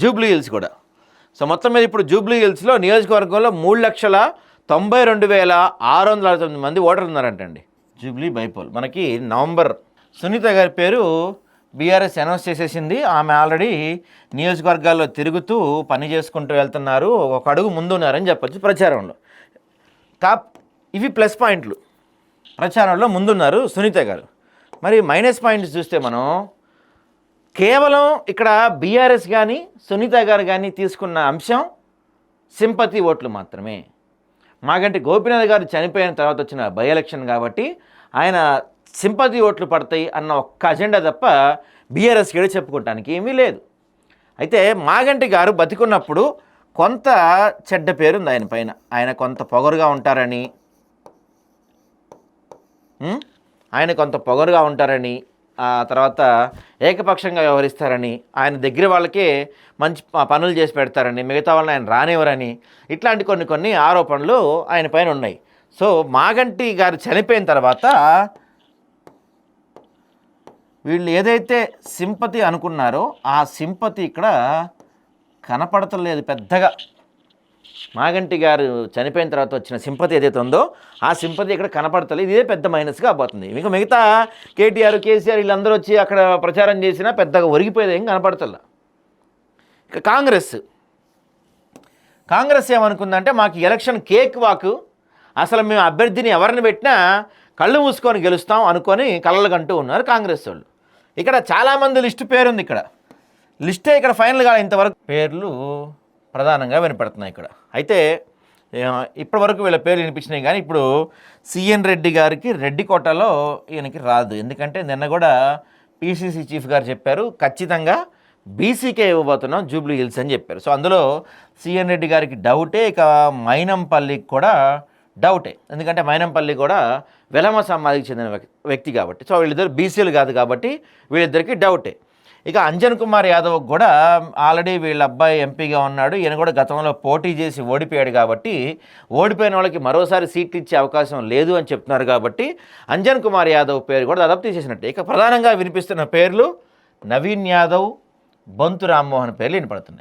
Jubilee hills కూడా. So మొత్తం మీద ఇప్పుడు జూబ్లీ హిల్స్లో నియోజకవర్గంలో 3,92,669 మంది ఓటర్లు ఉన్నారంటండి. జూబ్లీ బైపోల్ మనకి నవంబర్. సునీత గారి పేరు బీఆర్ఎస్ అనౌన్స్ చేసేసింది. ఆమె ఆల్రెడీ నియోజకవర్గాల్లో తిరుగుతూ పని చేసుకుంటూ వెళ్తున్నారు, ఒక అడుగు ముందున్నారని చెప్పచ్చు ప్రచారంలో. ఇవి ప్లస్ పాయింట్లు, ప్రచారంలో ముందున్నారు సునీత గారు. మరి మైనస్ పాయింట్స్ చూస్తే మనం కేవలం ఇక్కడ బీఆర్ఎస్ కానీ సునీత గారు కానీ తీసుకున్న అంశం సింపతి ఓట్లు మాత్రమే. మాగంటి గోపీనాథ్ గారు చనిపోయిన తర్వాత వచ్చిన బై ఎలక్షన్ కాబట్టి ఆయన సింపతి ఓట్లు పడతాయి అన్న ఒక్క అజెండా తప్ప బీఆర్ఎస్ గడి చెప్పుకోవటానికి ఏమీ లేదు. అయితే మాగంటి గారు బతికున్నప్పుడు కొంత చెడ్డ పేరుంది ఆయన పైన. ఆయన కొంత పొగరుగా ఉంటారని, ఆ తర్వాత ఏకపక్షంగా వ్యవహరిస్తారని, ఆయన దగ్గర వాళ్ళకే మంచి పనులు చేసి పెడతారని, మిగతా వాళ్ళని ఆయన రానివ్వరని, ఇట్లాంటి కొన్ని ఆరోపణలు ఆయన పైన ఉన్నాయి. సో మాగంటి గారు చనిపోయిన తర్వాత వీళ్ళు ఏదైతే సింపతి అనుకున్నారో ఆ సింపతి ఇక్కడ కనపడతలేదు పెద్దగా. మాగంటి గారు చనిపోయిన తర్వాత వచ్చిన సింపతి ఏదైతే ఉందో ఆ సింపతి ఇక్కడ కనపడతలేదు. ఇదే పెద్ద మైనస్గా పోతుంది. మీకు మిగతా కేటీఆర్, కేసీఆర్ వీళ్ళందరూ వచ్చి అక్కడ ప్రచారం చేసినా పెద్దగా ఒరిగిపోయేది ఏం కనపడతలే. ఇక కాంగ్రెస్ ఏమనుకుందంటే మాకు ఎలక్షన్ కేక్ వాకు, అసలు మేము అభ్యర్థిని ఎవరిని పెట్టినా కళ్ళు మూసుకొని గెలుస్తాం అనుకొని కళ్ళలు కంటూ ఉన్నారు కాంగ్రెస్ వాళ్ళు. ఇక్కడ చాలామంది లిస్టు పేరుంది. ఇక్కడ లిస్టే ఇక్కడ ఫైనల్గా ఇంతవరకు పేర్లు ప్రధానంగా వినపడుతున్నాయి ఇక్కడ. అయితే ఇప్పటివరకు వీళ్ళ పేర్లు వినిపించినాయి కానీ ఇప్పుడు సిఎన్ రెడ్డి గారికి రెడ్డి కోటాలో ఈయనకి రాదు. ఎందుకంటే నిన్న కూడా పిసిసి చీఫ్ గారు చెప్పారు ఖచ్చితంగా బీసీకే ఇవ్వబోతున్నాం జూబ్లీ హిల్స్ అని చెప్పారు. సో అందులో సిఎన్ రెడ్డి గారికి డౌటే, ఇక మైనంపల్లికి కూడా డౌటే. ఎందుకంటే మైనంపల్లి కూడా వెలమ సమాధికి చెందిన వ్యక్తి కాబట్టి, సో వీళ్ళిద్దరు బీసీలు కాదు కాబట్టి వీళ్ళిద్దరికి డౌటే. ఇక అంజన్ కుమార్ యాదవ్ కూడా ఆల్రెడీ వీళ్ళ అబ్బాయి ఎంపీగా ఉన్నాడు, ఈయన కూడా గతంలో పోటీ చేసి ఓడిపోయాడు కాబట్టి ఓడిపోయిన వాళ్ళకి మరోసారి సీట్లు ఇచ్చే అవకాశం లేదు అని చెప్తున్నారు కాబట్టి అంజన్ కుమార్ యాదవ్ పేరు కూడా దాదాపు తీసేసినట్టే. ఇక ప్రధానంగా వినిపిస్తున్న పేర్లు నవీన్ యాదవ్, బొంతు రామ్మోహన్ పేర్లు వినపడుతున్నాయి.